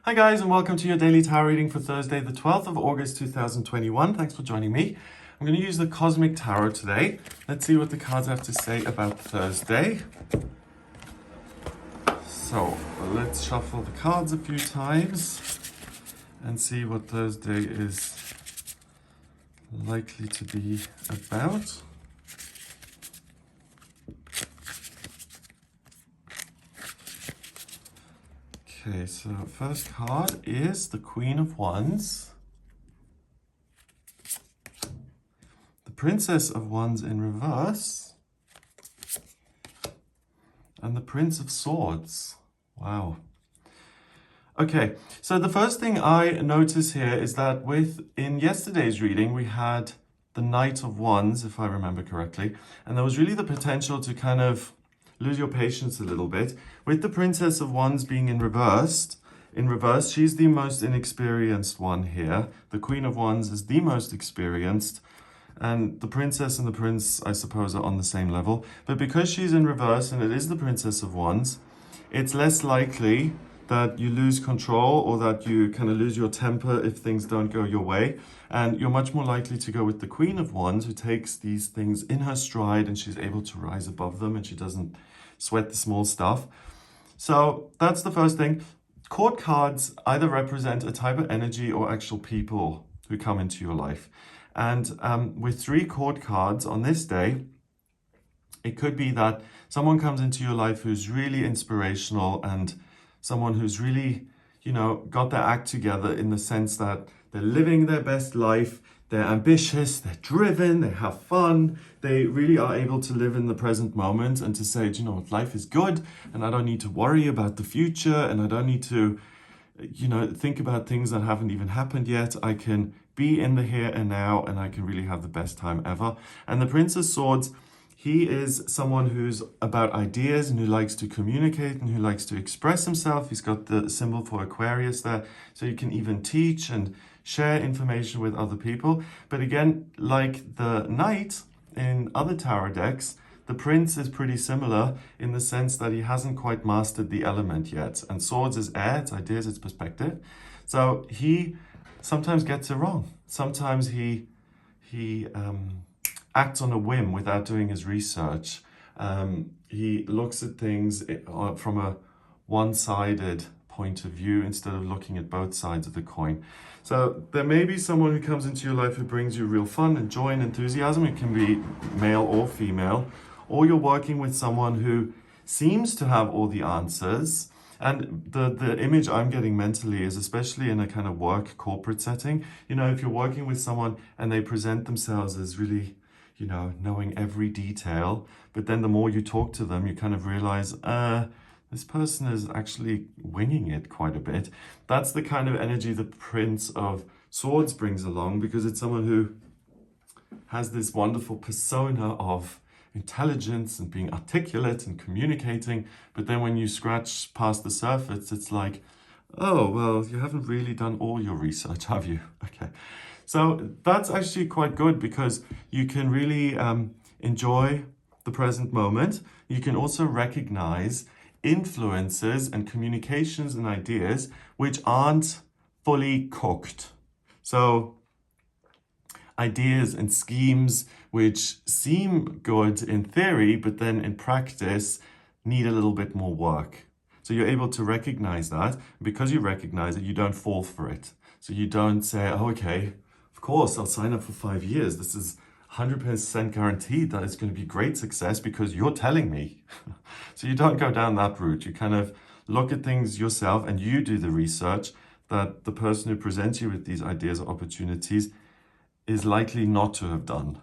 Hi guys, and welcome to your daily tarot reading for Thursday, the 12th of August 2021. Thanks for joining me. I'm going to use the Cosmic Tarot today. Let's see what the cards have to say about Thursday. So let's shuffle the cards a few times and see what Thursday is likely to be about. Okay, so first card is the Queen of Wands, the Princess of Wands in reverse, and the Prince of Swords. Wow. Okay, so the first thing I notice here is that in yesterday's reading, we had the Knight of Wands, if I remember correctly, and there was really the potential to kind of lose your patience a little bit. With the Princess of Wands being in reverse, she's the most inexperienced one here. The Queen of Wands is the most experienced, and the Princess and the Prince, I suppose, are on the same level. But because she's in reverse and it is the Princess of Wands, it's less likely that you lose control or that you kind of lose your temper if things don't go your way. And you're much more likely to go with the Queen of Wands, who takes these things in her stride and she's able to rise above them and she doesn't sweat the small stuff. So that's the first thing. Court cards either represent a type of energy or actual people who come into your life. And with 3 court cards on this day, it could be that someone comes into your life who's really inspirational and someone who's really, got their act together in the sense that they're living their best life, they're ambitious, they're driven, they have fun, they really are able to live in the present moment and to say, life is good and I don't need to worry about the future and I don't need to, think about things that haven't even happened yet. I can be in the here and now and I can really have the best time ever. And the Prince of Swords, he is someone who's about ideas and who likes to communicate and who likes to express himself. He's got the symbol for Aquarius there, so you can even teach and share information with other people. But again, like the Knight in other tarot decks, the Prince is pretty similar in the sense that he hasn't quite mastered the element yet. And Swords is air, it's ideas, it's perspective. So he sometimes gets it wrong. Sometimes he acts on a whim without doing his research. He looks at things from a one-sided point of view instead of looking at both sides of the coin. So there may be someone who comes into your life who brings you real fun and joy and enthusiasm. It can be male or female. Or you're working with someone who seems to have all the answers. And the image I'm getting mentally is, especially in a kind of work corporate setting, if you're working with someone and they present themselves as really, knowing every detail, but then the more you talk to them, you kind of realize, this person is actually winging it quite a bit. That's the kind of energy the Prince of Swords brings along, because it's someone who has this wonderful persona of intelligence and being articulate and communicating, but then when you scratch past the surface, it's like, oh, well, you haven't really done all your research, have you? Okay. So that's actually quite good because you can really enjoy the present moment. You can also recognize influences and communications and ideas which aren't fully cooked. So ideas and schemes which seem good in theory, but then in practice need a little bit more work. So you're able to recognize that. Because you recognize it, you don't fall for it. So you don't say, oh, okay, of course, I'll sign up for 5 years. This is 100% guaranteed that it's going to be great success because you're telling me. So you don't go down that route. You kind of look at things yourself and you do the research that the person who presents you with these ideas or opportunities is likely not to have done.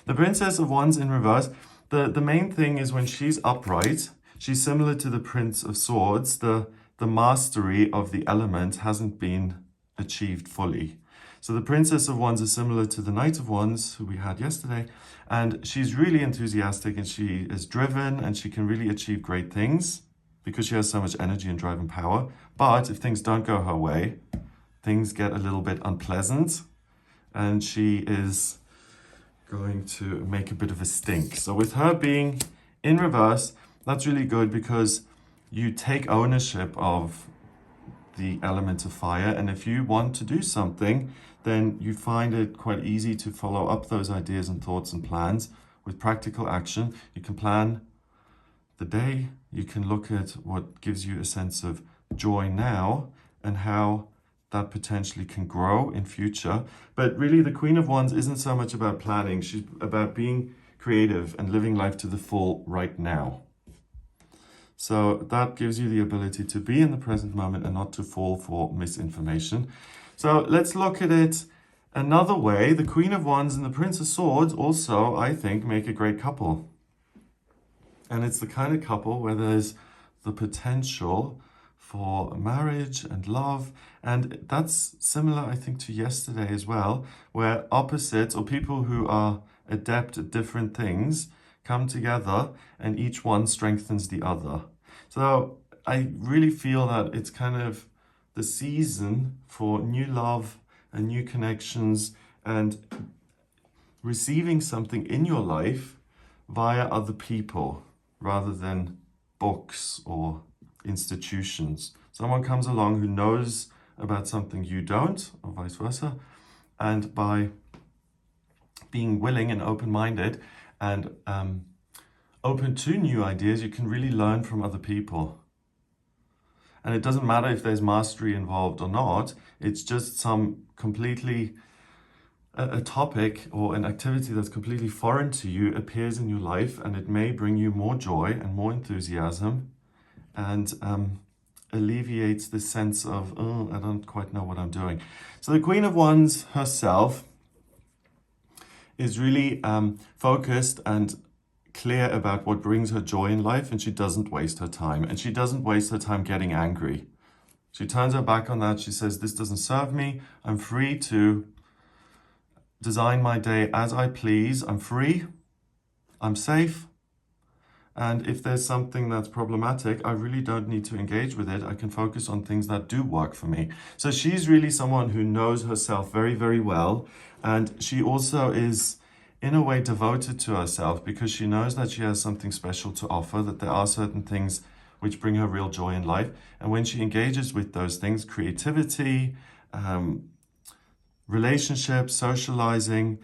The Princess of Wands in reverse, the main thing is when she's upright, she's similar to the Prince of Swords. The mastery of the element hasn't been achieved fully. So the Princess of Wands is similar to the Knight of Wands, who we had yesterday, and she's really enthusiastic and she is driven and she can really achieve great things because she has so much energy and drive and power. But if things don't go her way, things get a little bit unpleasant and she is going to make a bit of a stink. So with her being in reverse, that's really good because you take ownership of the element of fire. And if you want to do something, then you find it quite easy to follow up those ideas and thoughts and plans with practical action. You can plan the day, you can look at what gives you a sense of joy now and how that potentially can grow in future. But really, the Queen of Wands isn't so much about planning. She's about being creative and living life to the full right now. So that gives you the ability to be in the present moment and not to fall for misinformation. So let's look at it another way. The Queen of Wands and the Prince of Swords also, I think, make a great couple. And it's the kind of couple where there's the potential for marriage and love. And that's similar, I think, to yesterday as well, where opposites or people who are adept at different things come together and each one strengthens the other. So I really feel that it's kind of the season for new love and new connections and receiving something in your life via other people rather than books or institutions. Someone comes along who knows about something you don't, or vice versa, and by being willing and open-minded and open to new ideas, you can really learn from other people. And it doesn't matter if there's mastery involved or not, it's just some completely a topic or an activity that's completely foreign to you appears in your life, and it may bring you more joy and more enthusiasm and alleviates this sense of, oh, I don't quite know what I'm doing. So the Queen of Wands herself is really focused and clear about what brings her joy in life, and she doesn't waste her time. And she doesn't waste her time getting angry. She turns her back on that. She says, this doesn't serve me. I'm free to design my day as I please. I'm free. I'm safe. And if there's something that's problematic, I really don't need to engage with it. I can focus on things that do work for me. So she's really someone who knows herself very, very well. And she also is, in a way, devoted to herself because she knows that she has something special to offer, that there are certain things which bring her real joy in life. And when she engages with those things, creativity, relationships, socializing,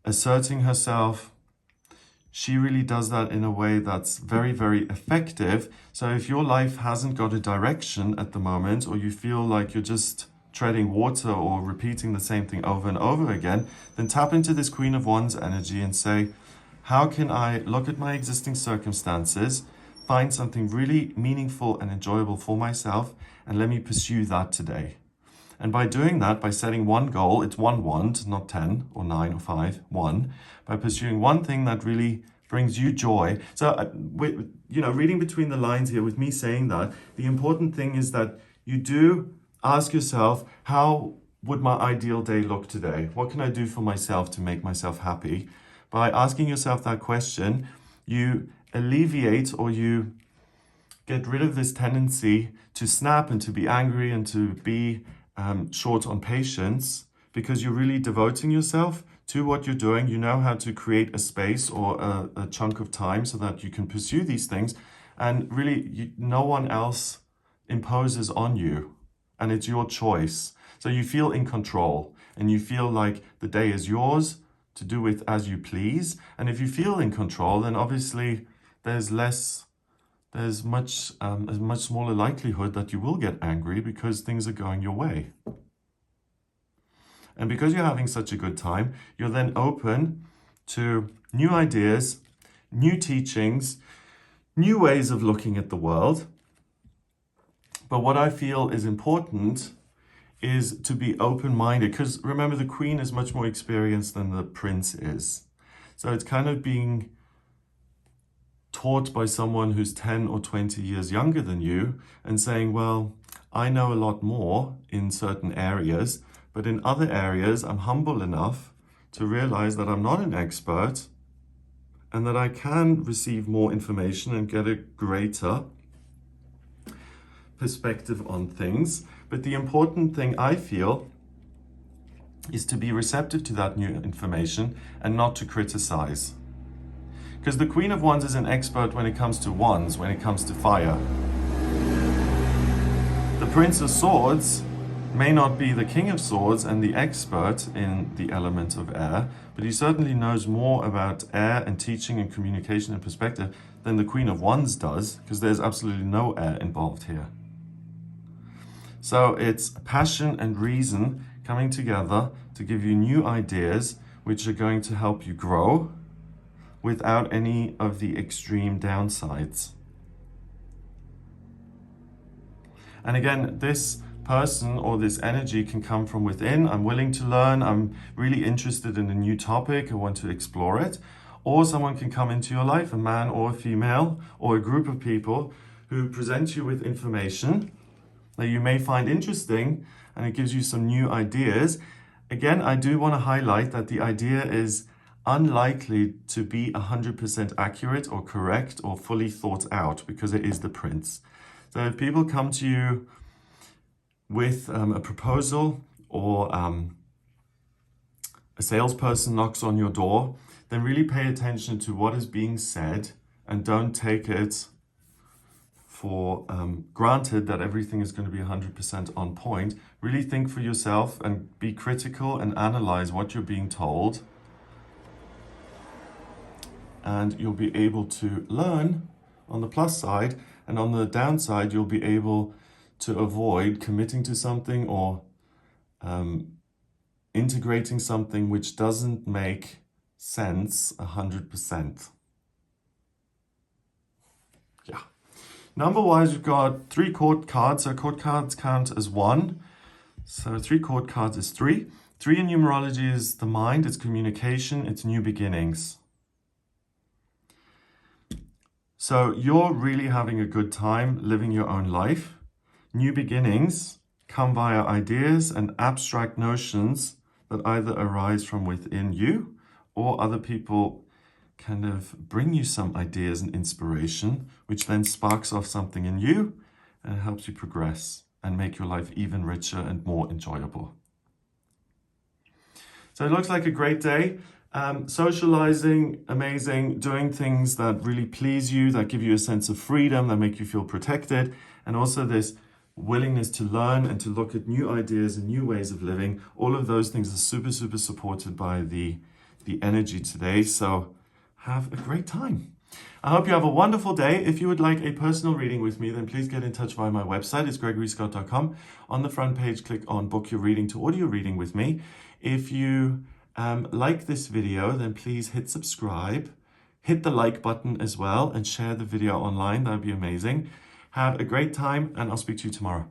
asserting herself, she really does that in a way that's very, very effective. So if your life hasn't got a direction at the moment, or you feel like you're just treading water or repeating the same thing over and over again, then tap into this Queen of Wands energy and say, how can I look at my existing circumstances, find something really meaningful and enjoyable for myself, and let me pursue that today. And by doing that, by setting one goal, it's one wand, not 10 or 9 or 5, one, by pursuing one thing that really brings you joy. So, reading between the lines here with me saying that, the important thing is that you do ask yourself, how would my ideal day look today? What can I do for myself to make myself happy? By asking yourself that question, you alleviate or you get rid of this tendency to snap and to be angry and to be short on patience, because you're really devoting yourself to what you're doing. You know how to create a space or a chunk of time so that you can pursue these things, and really no one else imposes on you, and it's your choice. So you feel in control and you feel like the day is yours to do with as you please. And if you feel in control, then obviously there's a much smaller likelihood that you will get angry because things are going your way. And because you're having such a good time, you're then open to new ideas, new teachings, new ways of looking at the world. But what I feel is important is to be open-minded, because remember, the Queen is much more experienced than the Prince is. So it's kind of being taught by someone who's 10 or 20 years younger than you and saying, well, I know a lot more in certain areas, but in other areas, I'm humble enough to realize that I'm not an expert and that I can receive more information and get a greater perspective on things. But the important thing, I feel, is to be receptive to that new information and not to criticize. Because the Queen of Wands is an expert when it comes to wands, when it comes to fire. The The Prince of Swords may not be the King of Swords and the expert in the element of air, but he certainly knows more about air and teaching and communication and perspective than the Queen of Wands does, because there's absolutely no air involved here. So it's passion and reason coming together to give you new ideas which are going to help you grow without any of the extreme downsides. And again, this person or this energy can come from within. I'm willing to learn. I'm really interested in a new topic. I want to explore it. Or someone can come into your life, a man or a female, or a group of people who present you with information that you may find interesting, and it gives you some new ideas. Again, I do want to highlight that the idea is unlikely to be 100% accurate or correct or fully thought out, because it is the Prince. So if people come to you with a proposal, or a salesperson knocks on your door, then really pay attention to what is being said and don't take it for granted that everything is going to be 100% on point. Really think for yourself and be critical and analyze what you're being told. And you'll be able to learn on the plus side, and on the downside, you'll be able to avoid committing to something or integrating something which doesn't make sense 100%. Yeah. Number-wise, we've got 3 court cards. So court cards count as 1. So 3 court cards is 3. 3 in numerology is the mind, it's communication, it's new beginnings. So you're really having a good time living your own life. New beginnings come via ideas and abstract notions that either arise from within you, or other people kind of bring you some ideas and inspiration, which then sparks off something in you and helps you progress and make your life even richer and more enjoyable. So it looks like a great day. Socializing, amazing, doing things that really please you, that give you a sense of freedom, that make you feel protected, and also this willingness to learn and to look at new ideas and new ways of living. All of those things are super, super supported by the energy today. So have a great time. I hope you have a wonderful day. If you would like a personal reading with me, then please get in touch via my website. It's gregoryscott.com. On the front page, click on book your reading to audio reading with me. If you like this video, then please hit subscribe, hit the like button as well, and share the video online. That'd be amazing. Have a great time, and I'll speak to you tomorrow.